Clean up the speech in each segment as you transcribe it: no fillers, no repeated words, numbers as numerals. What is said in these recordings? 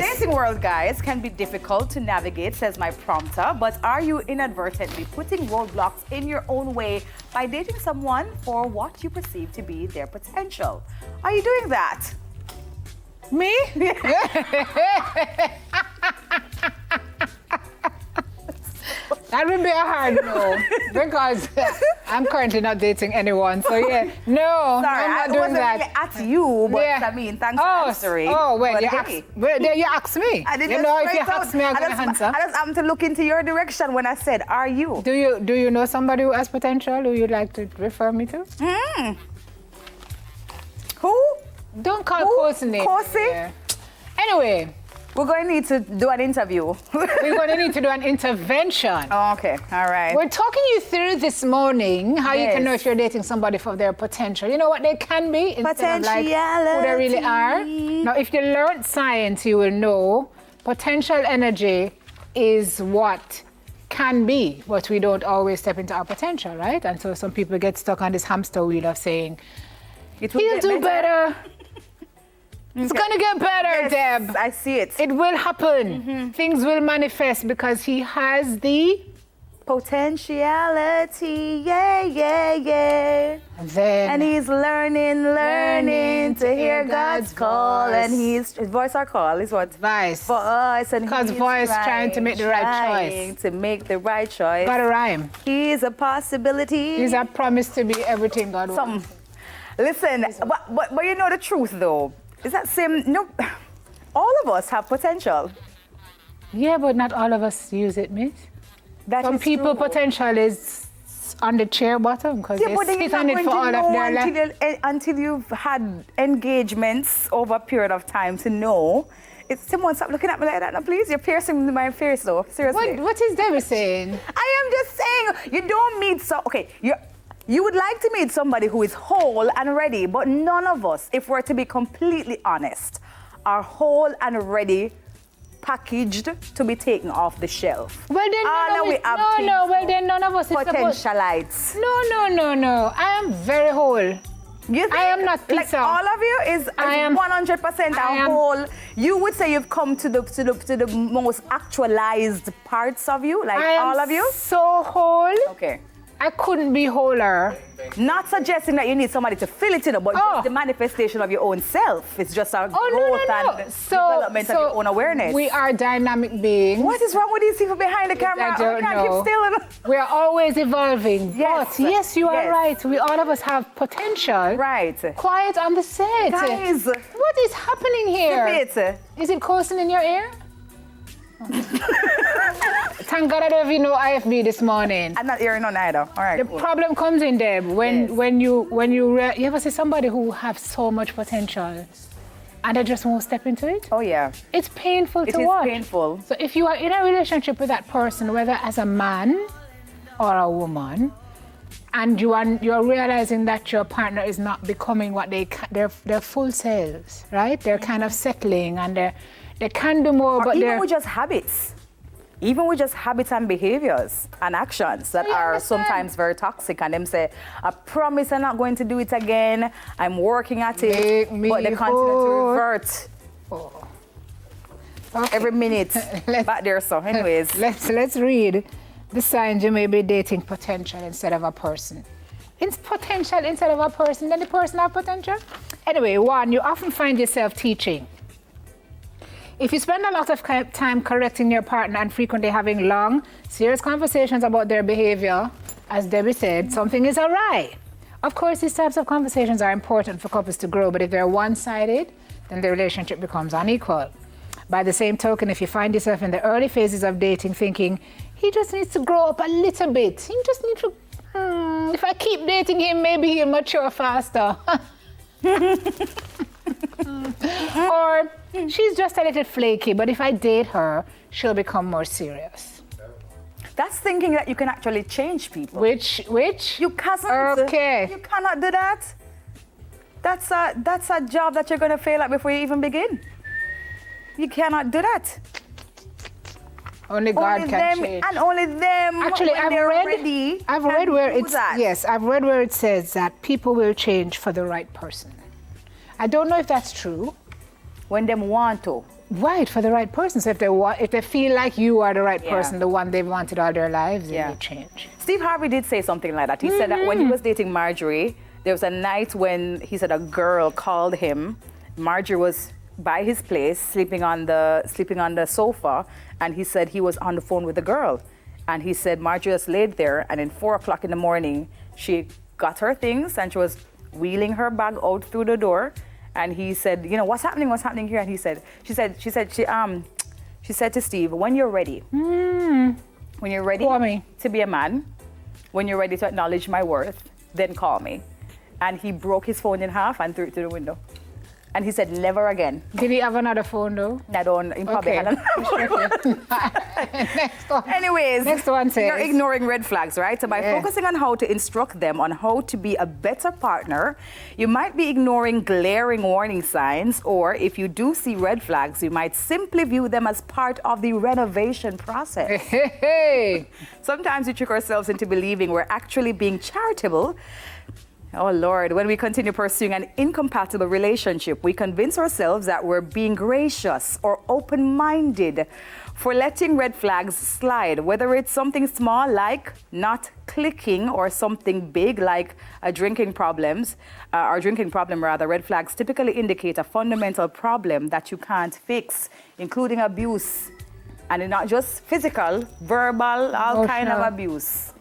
Dating world, guys, can be difficult to navigate, says my prompter, but are you inadvertently putting roadblocks in your own way by dating someone for what you perceive to be their potential? Are you doing that? Me? That would be a hard no, because I'm currently not dating anyone. So yeah, no, Sorry, I'm not doing that. Really at you, but I mean, thanks for answering. Oh, well, you hey. asked me. I did you know, if you ask me, I'm going to answer. I just happened to look into your direction when I said, are you? Do you know somebody who has potential who you'd like to refer me to? Who? Don't call Kosi name. Kosi? Yeah. Anyway. We're going to need to do an interview. We're going to need to do an intervention. Oh, okay. All right. We're talking you through this morning how you can know if you're dating somebody for their potential. You know what they can be instead of like who they really are. Now, if you learn science, you will know potential energy is what can be, but we don't always step into our potential, right? And so some people get stuck on this hamster wheel of saying, he'll do better. It's going to get better, Deb. I see it. It will happen. Things will manifest because he has the potentiality. Yeah. And he's learning to hear God's call. And his voice or call is what? Voice. And because voice trying to make the right choice. To make the right choice. Got a rhyme. He's a possibility. He's a promise to be everything God wants. Listen, but you know the truth though. Is that same? No, all of us have potential. Yeah, but not all of us use it, miss. Some people potential is on the chair bottom because they sit on it for all of their life. Until you've had engagements over a period of time to know. Someone stop looking at me like that now, please. You're piercing my face though, seriously. What is Debbie saying? I am just saying, you don't meet you would like to meet somebody who is whole and ready, but none of us, if we're to be completely honest, are whole and ready, packaged to be taken off the shelf. Well, then none of us potentialites. No. I am very whole. You think, I am not pizza. Like all of you is 100% whole. You would say you've come to the most actualized parts of you, like all of you. So whole. Okay. I couldn't be wholer. Not suggesting that you need somebody to fill it in, but just the manifestation of your own self. It's just a growth and development of your own awareness. We are dynamic beings. What is wrong with these people behind the camera? I don't know. Keep still. We are always evolving. Yes. But yes, you are right. We all of us have potential. Right. Quiet on the set. Guys. What is happening here? Is it coursing in your ear? Thank God I don't even know IFB this morning. I'm not hearing none either. All right. The problem comes in, Deb, when you ever see somebody who have so much potential and they just won't step into it? Oh yeah. It's painful to watch. It is painful. So if you are in a relationship with that person, whether as a man or a woman, and you're realizing that your partner is not becoming what they're full selves, right? They're kind of settling and they can do more, but even with just habits. Even with just habits and behaviors and actions that are sometimes very toxic, and them say, I promise I'm not going to do it again. I'm working at it, but they continue to revert every minute back there. So anyways. Let's read the signs you may be dating potential instead of a person. It's potential instead of a person, then the person have potential? Anyway, 1, you often find yourself teaching. If you spend a lot of time correcting your partner and frequently having long, serious conversations about their behavior, as Debbie said, something is awry. Of course, these types of conversations are important for couples to grow, but if they're one-sided, then the relationship becomes unequal. By the same token, if you find yourself in the early phases of dating thinking, he just needs to grow up a little bit, he just needs to, if I keep dating him, maybe he'll mature faster. Or she's just a little flaky, but if I date her, she'll become more serious. That's thinking that you can actually change people. Which? You can't. Okay. You cannot do that. That's a job that you're going to fail at before you even begin. You cannot do that. Only God can change. And only them. Actually, I've read where it says that people will change for the right person. I don't know if that's true. When them want to. Right, for the right person. So if they feel like you are the right person, the one they've wanted all their lives, they will change. Steve Harvey did say something like that. He said that when he was dating Marjorie, there was a night when he said a girl called him. Marjorie was by his place, sleeping on the sofa, and he said he was on the phone with the girl. And he said Marjorie just laid there, and in 4 o'clock in the morning, she got her things and she was wheeling her bag out through the door. And he said, you know, what's happening here? And she said to Steve, when you're ready, when you're ready to be a man, when you're ready to acknowledge my worth, then call me. And he broke his phone in half and threw it through the window. And he said, never again. Did he have another phone though? I don't, he probably had another phone. Next one. Anyways, next one says, you're ignoring red flags, right? So by focusing on how to instruct them on how to be a better partner, you might be ignoring glaring warning signs, or if you do see red flags, you might simply view them as part of the renovation process. Sometimes we trick ourselves into believing we're actually being charitable. Oh, Lord, when we continue pursuing an incompatible relationship, we convince ourselves that we're being gracious or open-minded for letting red flags slide, whether it's something small like not clicking or something big like a drinking problem. Red flags typically indicate a fundamental problem that you can't fix, including abuse. And not just physical, verbal, all kind of abuse.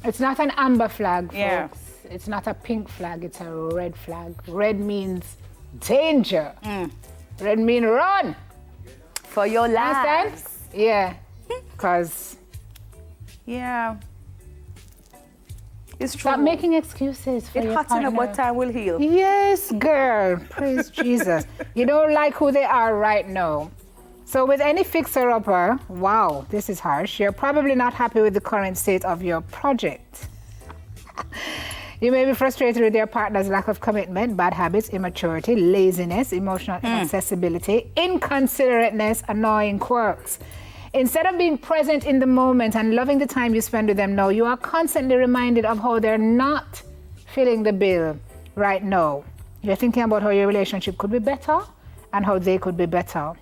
It's not an amber flag, folks. It's not a pink flag, it's a red flag. Red means danger. Red means run. For your life. Yeah, because... Yeah. It's true. Stop making excuses for your partner. What time will heal. Yes, girl. Praise Jesus. You don't like who they are right now. So with any fixer-upper, wow, this is harsh. You're probably not happy with the current state of your project. You may be frustrated with your partner's lack of commitment, bad habits, immaturity, laziness, emotional inaccessibility, inconsiderateness, annoying quirks. Instead of being present in the moment and loving the time you spend with them now, you are constantly reminded of how they're not filling the bill right now. You're thinking about how your relationship could be better and how they could be better.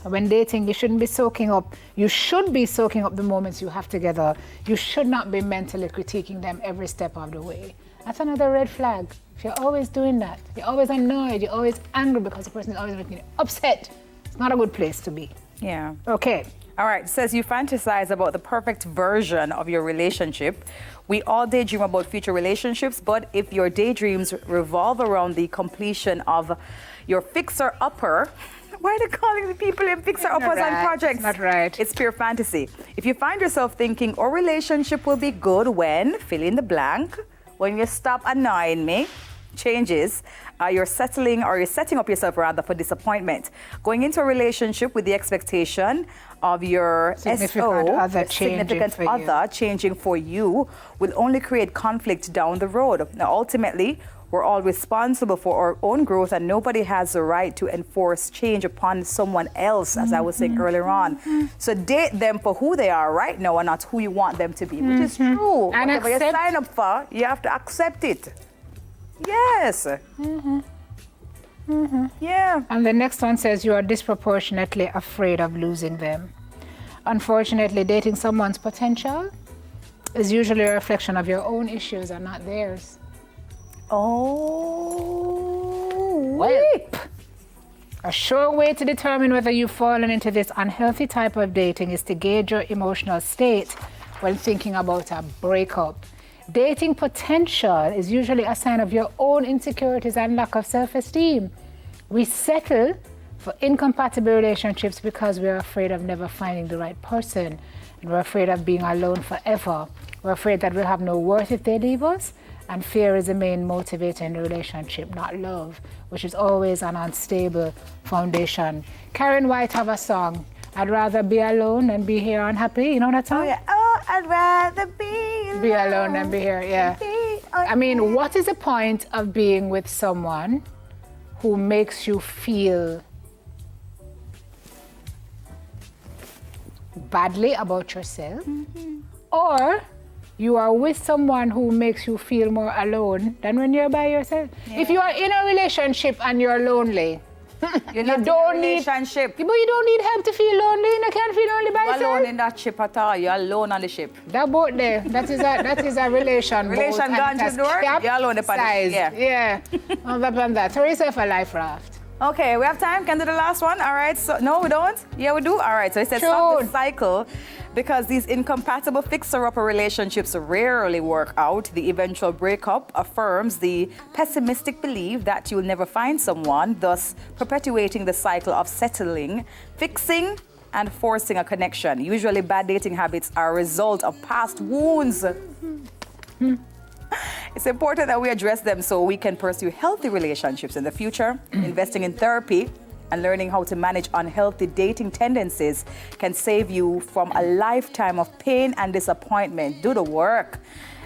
When dating, you should be soaking up the moments you have together. You should not be mentally critiquing them every step of the way. That's another red flag. If you're always doing that, you're always annoyed, you're always angry because the person is always making you upset, it's not a good place to be. Yeah. Okay. All right, it says you fantasize about the perfect version of your relationship. We all daydream about future relationships, but if your daydreams revolve around the completion of your fixer-upper, why are they calling the people in fixer-uppers on projects? It's not right. It's pure fantasy. If you find yourself thinking, our relationship will be good when, fill in the blank, when you stop annoying me, changes, you're setting up yourself rather for disappointment. Going into a relationship with the expectation of your significant other changing for you will only create conflict down the road. Now, ultimately, we're all responsible for our own growth, and nobody has the right to enforce change upon someone else, as I was saying earlier on. So date them for who they are right now and not who you want them to be, which is true. And whatever you sign up for, you have to accept it. Yes. Yeah. And the next one says you are disproportionately afraid of losing them. Unfortunately, dating someone's potential is usually a reflection of your own issues and not theirs. Oh, Weep. A sure way to determine whether you've fallen into this unhealthy type of dating is to gauge your emotional state when thinking about a breakup. Dating potential is usually a sign of your own insecurities and lack of self-esteem. We settle for incompatible relationships because we're afraid of never finding the right person, and we're afraid of being alone forever. We're afraid that we'll have no worth if they leave us, and fear is the main motivator in the relationship, not love, which is always an unstable foundation. Karen White have a song, I'd rather be alone than be here unhappy. You know that song? Oh, yeah. Oh, I'd rather be alone than be here, yeah. I mean, what is the point of being with someone who makes you feel badly about yourself, or you are with someone who makes you feel more alone than when you're by yourself? Yeah. If you are in a relationship and you're lonely, You're not in a relationship. But you don't need help to feel lonely. You can't feel lonely by You're yourself. alone in that ship at all. You're alone on the ship. That boat there, that is a relation boat. Relation gone to the door? You're alone upon it. Yeah. Other than that, throw yourself a life raft. Okay, we have time. Can do the last one. All right. So no, we don't. Yeah, we do. All right. So it says stop the cycle because these incompatible fixer-upper relationships rarely work out. The eventual breakup affirms the pessimistic belief that you'll never find someone, thus perpetuating the cycle of settling, fixing, and forcing a connection. Usually, bad dating habits are a result of past wounds. It's important that we address them so we can pursue healthy relationships in the future. Investing in therapy and learning how to manage unhealthy dating tendencies can save you from a lifetime of pain and disappointment. Do the work.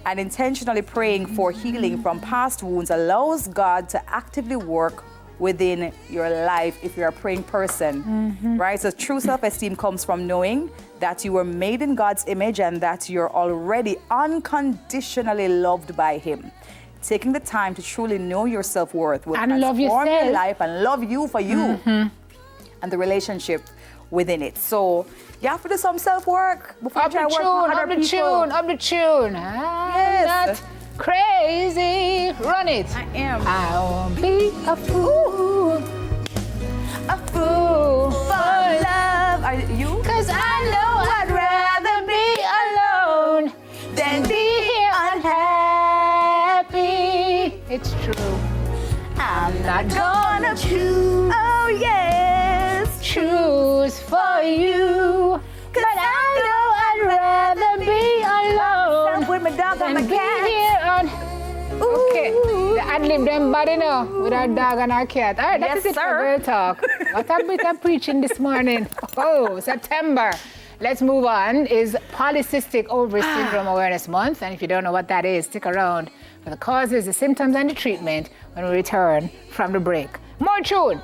And intentionally praying for healing from past wounds allows God to actively work within your life if you're a praying person, right? So true self-esteem comes from knowing that you were made in God's image and that you're already unconditionally loved by Him. Taking the time to truly know your self-worth will transform your life and love you for you and the relationship within it. So you have to do some self-work before you try to work for other people. Up the tune. Yes. Crazy. Run it. I am. I won't be a fool. A fool for love. Are you? 'Cause I know I'd rather be alone than be here unhappy. It's true. I'm not gonna choose. Oh, yes. Choose for you. 'Cause I know I'd rather be alone With my dog and my than be cat. here on. Okay, the ad-lib them body now with our dog and our cat. All right, that is it for Girl Talk. What a bit of preaching this morning. Oh, September. Let's move on. Is Polycystic Ovary Syndrome Awareness Month. And if you don't know what that is, stick around for the causes, the symptoms, and the treatment when we return from the break. More tune.